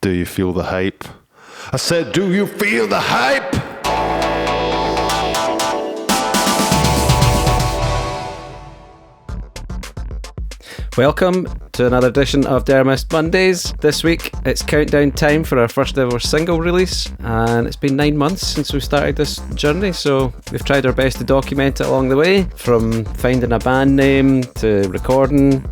Do you feel the hype? I said, do you feel the hype? Welcome to another edition of Dermist Mondays. This week it's countdown time for our first ever single release, and it's been 9 months since we started this journey, so we've tried our best to document it along the way, from finding a band name to recording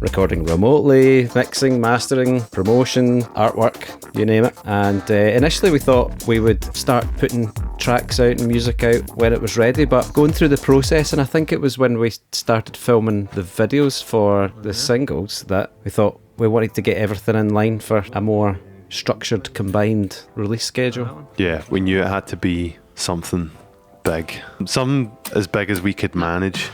remotely, mixing, mastering, promotion, artwork, you name it. And initially we thought we would start putting tracks out and music out when it was ready, but going through the process, and I think it was when we started filming the videos for the singles that we thought we wanted to get everything in line for a more structured, combined release schedule. Yeah, we knew it had to be something big. Some as big as we could manage,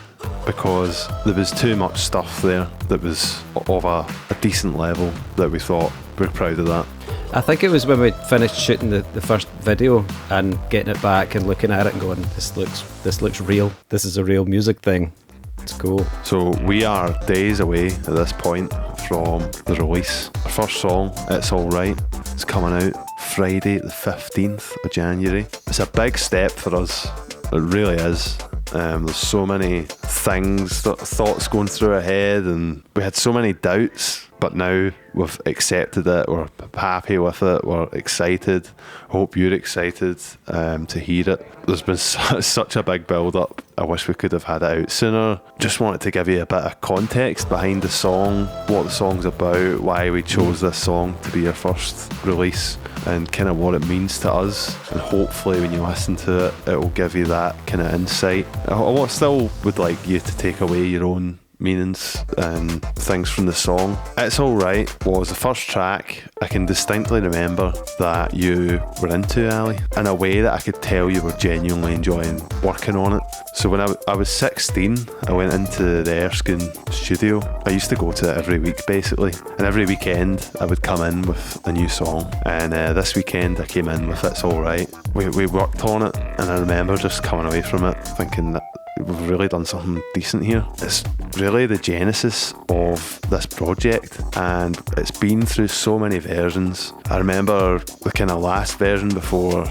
because there was too much stuff there that was of a decent level that we thought we're proud of that. I think it was when we finished shooting the first video and getting it back and looking at it and going, this looks real. This is a real music thing. It's cool. So we are days away at this point from the release. Our first song, It's Alright, is coming out Friday the 15th of January. It's a big step for us. It really is. There's so many things, thoughts going through our head, and we had so many doubts, but now we've accepted it, we're happy with it, we're excited. Hope you're excited to hear it. There's been such a big build up. I wish we could have had it out sooner. Just wanted to give you a bit of context behind the song, what the song's about, why we chose this song to be our first release, and kind of what it means to us. And hopefully when you listen to it, it will give you that kind of insight. I still would like you to take away your own meanings and things from the song. It's Alright was the first track I can distinctly remember that you were into, Ali, in a way that I could tell you were genuinely enjoying working on it. So when I was 16, I went into the Erskine studio. I used to go to it every week basically, and every weekend I would come in with a new song, and this weekend I came in with It's Alright. We worked on it, and I remember just coming away from it thinking that we've really done something decent here. It's really the genesis of this project, and it's been through so many versions. I remember the kind of last version before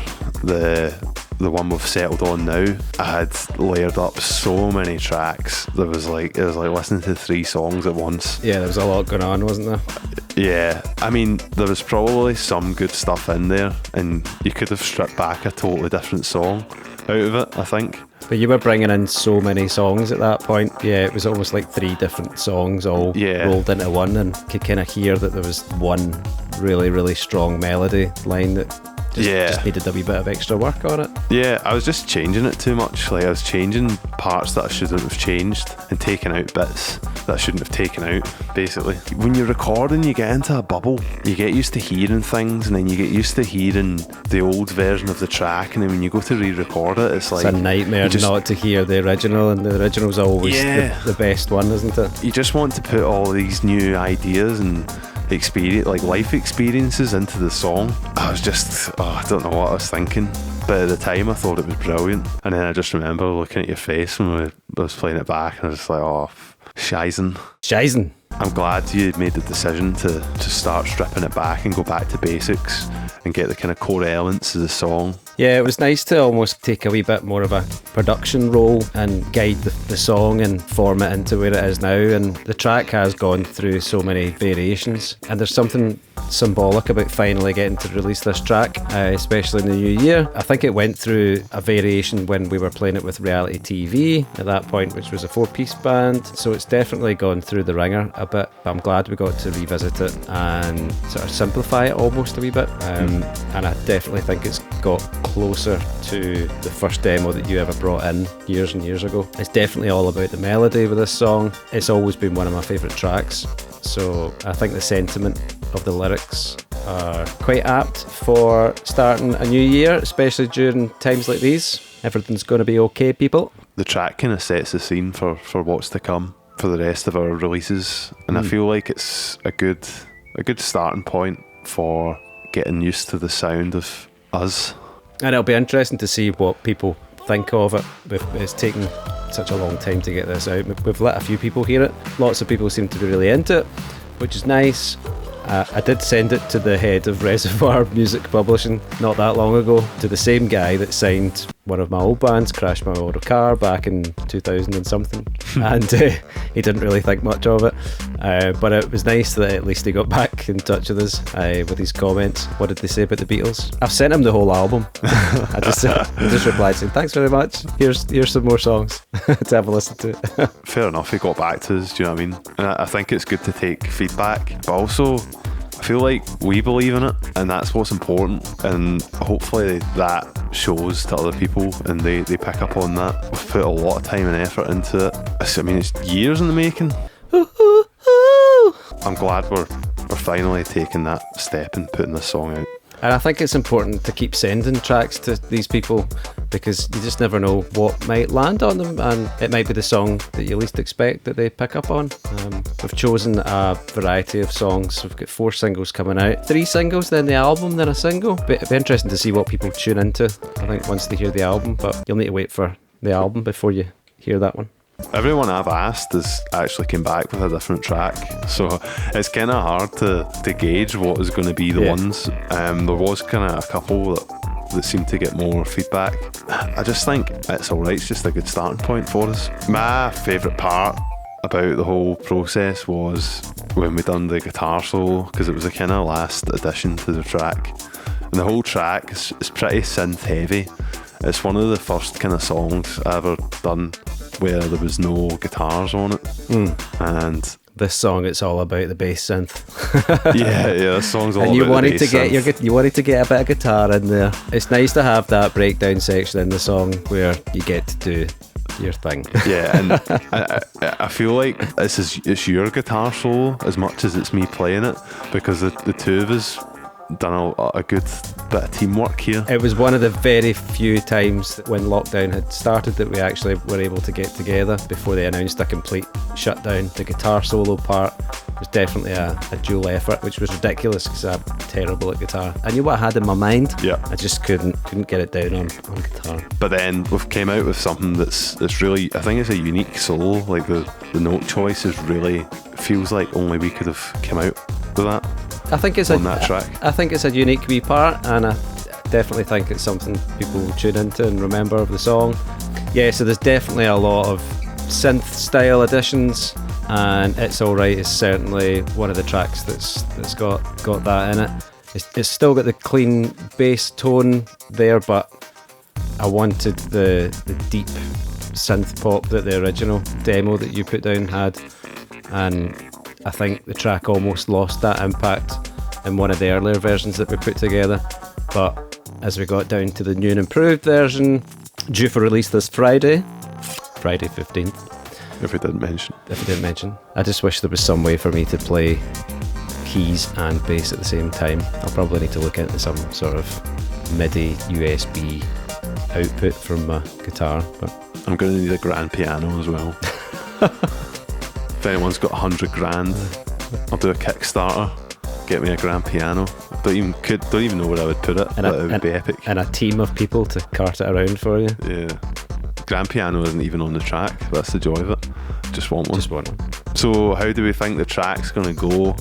the one we've settled on now. I had layered up so many tracks. It was like listening to 3 songs at once. Yeah, there was a lot going on, wasn't there? Yeah, I mean, there was probably some good stuff in there, and you could have stripped back a totally different song out of it, I think. But you were bringing in so many songs at that point. Yeah, it was almost like 3 different songs all rolled into one, and could kind of hear that there was one really, really strong melody line that just needed a wee bit of extra work on it. Yeah, I was just changing it too much. Like, I was changing parts that I shouldn't have changed and taking out bits that I shouldn't have taken out, basically. When you're recording, you get into a bubble. You get used to hearing things, and then you get used to hearing the old version of the track, and then when you go to re-record it, it's like... It's a nightmare not to hear the original, and the original's always the best one, isn't it? You just want to put all these new ideas and experience, like life experiences, into the song. I was just, I don't know what I was thinking, but at the time I thought it was brilliant. And then I just remember looking at your face when I was playing it back, and I was just like, Shizen. I'm glad you made the decision to start stripping it back and go back to basics and get the kind of core elements of the song. Yeah, it was nice to almost take a wee bit more of a production role and guide the song and form it into where it is now. And the track has gone through so many variations, and there's something symbolic about finally getting to release this track, especially in the new year. I think it went through a variation when we were playing it with Reality TV at that point, which was a 4-piece band, so it's definitely gone through the ringer a bit, but I'm glad we got to revisit it and sort of simplify it almost a wee bit, and I definitely think it's got closer to the first demo that you ever brought in years and years ago. It's definitely all about the melody with this song. It's always been one of my favourite tracks, so I think the sentiment of the lyrics are quite apt for starting a new year, especially during times like these. Everything's going to be okay, people. The track kind of sets the scene for what's to come for the rest of our releases, and I feel like it's a good starting point for getting used to the sound of us. And it'll be interesting to see what people think of it. It's taken such a long time to get this out. We've let a few people hear it. Lots of people seem to be really into it, which is nice. I did send it to the head of Reservoir Music Publishing not that long ago, to the same guy that signed one of my old bands, Crash My Auto Car, back in 2000 and something. And he didn't really think much of it. But it was nice that at least he got back in touch with us with his comments. What did they say about the Beatles? I've sent him the whole album. I just replied saying, thanks very much. Here's some more songs to have a listen to. Fair enough, he got back to us, do you know what I mean? And I think it's good to take feedback, but also I feel like we believe in it, and that's what's important, and hopefully that shows to other people and they pick up on that. We've put a lot of time and effort into it. I mean, it's years in the making. I'm glad we're finally taking that step and putting this song out. And I think it's important to keep sending tracks to these people, because you just never know what might land on them, and it might be the song that you least expect that they pick up on. We've chosen a variety of songs. We've got 4 singles coming out, 3 singles, then the album, then a single. But it'd be interesting to see what people tune into, I think, once they hear the album, but you'll need to wait for the album before you hear that one. Everyone I've asked has actually came back with a different track, so it's kind of hard to gauge what is going to be the ones. There was kind of a couple that seemed to get more feedback. I just think It's Alright's just a good starting point for us. My favourite part about the whole process was when we done the guitar solo, because it was a kind of last addition to the track, and the whole track is pretty synth heavy. It's one of the first kind of songs I ever done where there was no guitars on it. And this song, it's all about the bass synth. yeah, this song's all and about you wanted the bass to get synth. you wanted to get a bit of guitar in there. It's nice to have that breakdown section in the song where you get to do your thing. Yeah, and I feel like it's your guitar solo as much as it's me playing it, because the two of us done a good bit of teamwork here. It was one of the very few times when lockdown had started that we actually were able to get together before they announced a complete shutdown. The guitar solo part was definitely a dual effort, which was ridiculous because I'm terrible at guitar. I knew what I had in my mind. Yeah. I just couldn't get it down on guitar. But then we've came out with something that's really, I think it's a unique solo. Like the note choice is really, feels like only we could have come out with that. I think it's on that track. I think it's a unique wee part, and I definitely think it's something people will tune into and remember of the song. Yeah, so there's definitely a lot of synth style additions, and It's Alright is certainly one of the tracks that's got that in it. It's still got the clean bass tone there, but I wanted the deep synth pop that the original demo that you put down had, and I think the track almost lost that impact in one of the earlier versions that we put together. But as we got down to the new and improved version, due for release this Friday 15th. If we didn't mention. I just wish there was some way for me to play keys and bass at the same time. I'll probably need to look into some sort of MIDI USB output from my guitar. But I'm going to need a grand piano as well. If anyone's got 100 grand, I'll do a Kickstarter. Get me a grand piano. Don't even know where I would put it, but it would be epic. And a team of people to cart it around for you. Yeah. Grand piano isn't even on the track. That's the joy of it. Just want one. So how do we think the track's going to go?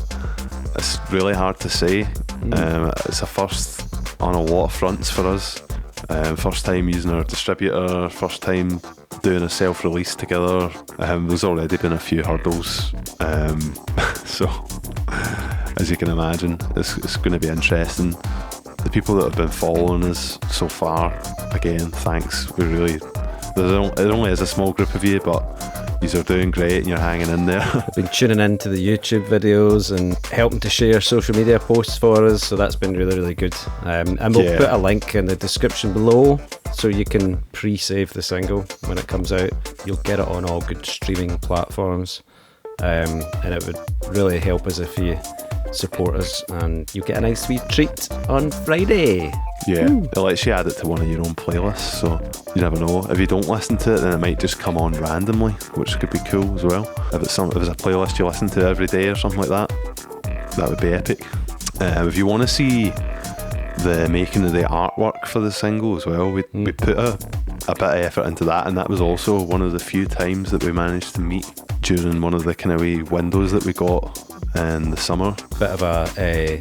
It's really hard to say. It's a first on a lot of fronts for us. First time using our distributor, first time doing a self-release together. There's already been a few hurdles, so as you can imagine, it's going to be interesting. The people that have been following us so far, again, thanks. It only is a small group of you, but you are doing great and you're hanging in there. I've been tuning into the YouTube videos and helping to share social media posts for us, so that's been really, really good. And we'll put a link in the description below so you can pre-save the single when it comes out. You'll get it on all good streaming platforms, and it would really help us if you support us, and you get a nice sweet treat on Friday. Yeah, it lets you add it to one of your own playlists, so you never know. If you don't listen to it, then it might just come on randomly, which could be cool as well. If it's a playlist you listen to every day or something like that would be epic. If you want to see the making of the artwork for the single as well, we put a bit of effort into that, and that was also one of the few times that we managed to meet during one of the kind of wee windows that we got in the summer. Bit of a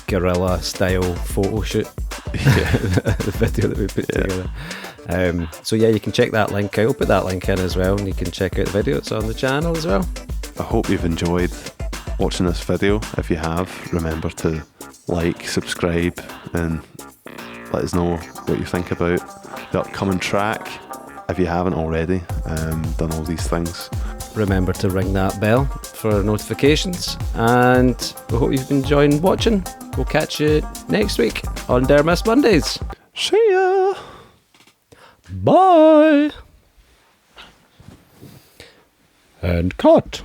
guerrilla style photo shoot. The video that we put together. So yeah, you can check that link out. I'll put that link in as well, and you can check out the video. It's on the channel as well. I hope you've enjoyed watching this video. If you have, remember to like, subscribe, and let us know what you think about the upcoming track. If you haven't already done all these things, remember to ring that bell for notifications, and we hope you've been enjoying watching. We'll catch you next week on Dermis Mondays. See ya! Bye! And cut.